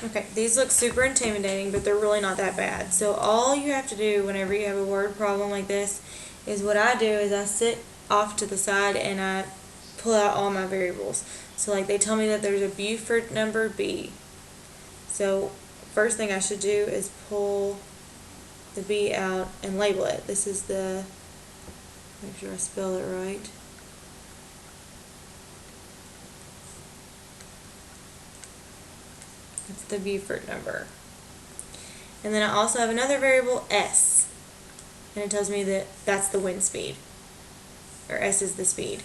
Okay, these look super intimidating, but they're really not that bad. So all you have to do whenever you have a word problem like this is what I do is I sit off to the side and I pull out all my variables. So like they tell me that there's a Buford number B. So first thing I should do is pull the B out and label it. This is the, make sure I spell it right. That's the Buford number. And then I also have another variable, S. And it tells me that that's the wind speed. Or S is the speed.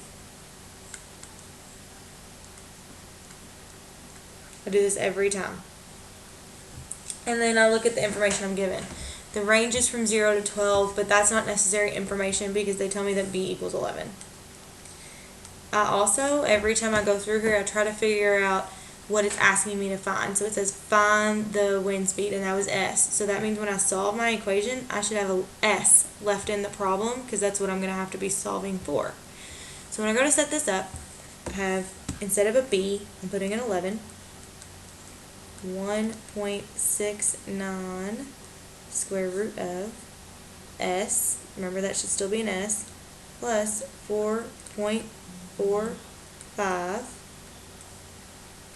I do this every time. And then I look at the information I'm given. The range is from 0 to 12, but that's not necessary information because they tell me that B equals 11. I also, every time I go through here, I try to figure out what it's asking me to find. So it says find the wind speed, and that was S. So that means when I solve my equation, I should have a S left in the problem because that's what I'm going to have to be solving for. So when I go to set this up, I have, instead of a B, I'm putting an 11, 1.69 square root of S, remember that should still be an S, plus 4.45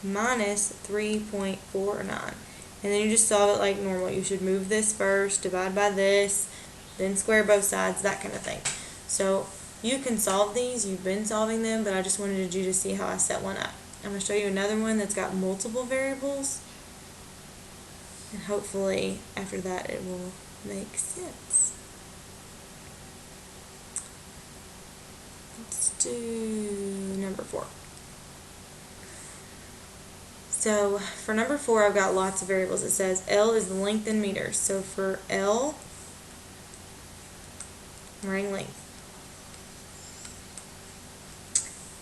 minus 3.49. And then you just solve it like normal. You should move this first, divide by this, then square both sides, that kind of thing. So you can solve these, you've been solving them, but I just wanted you to see how I set one up. I'm going to show you another one that's got multiple variables, and hopefully after that it will make sense. Let's do number 4. So for number 4, I've got lots of variables. It says L is the length in meters. So for L, I'm writing length.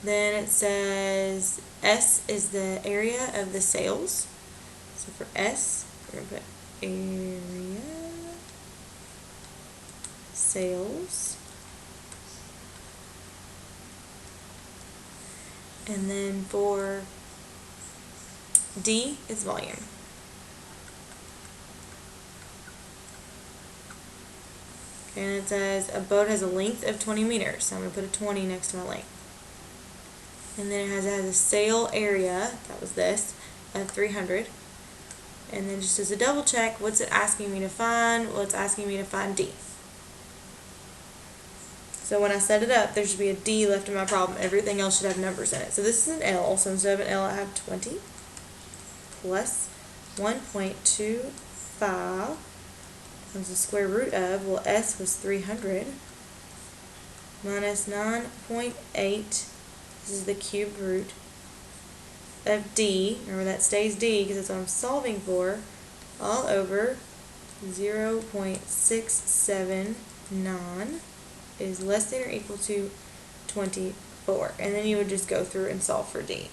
Then it says S is the area of the sails. So for S, we're going to put area sails. And then for D is volume. And it says a boat has a length of 20 meters. So I'm going to put a 20 next to my length. And then it has a sail area, that was this, of 300. And then just as a double check, what's it asking me to find? Well, it's asking me to find D. So when I set it up, there should be a D left in my problem. Everything else should have numbers in it. So this is an L. So instead of an L, I have 20 plus 1.25 times the square root of, well, S was 300, minus 9.8, this is the cubed root of D, remember that stays D because that's what I'm solving for, all over 0.679 is less than or equal to 24. And then you would just go through and solve for D.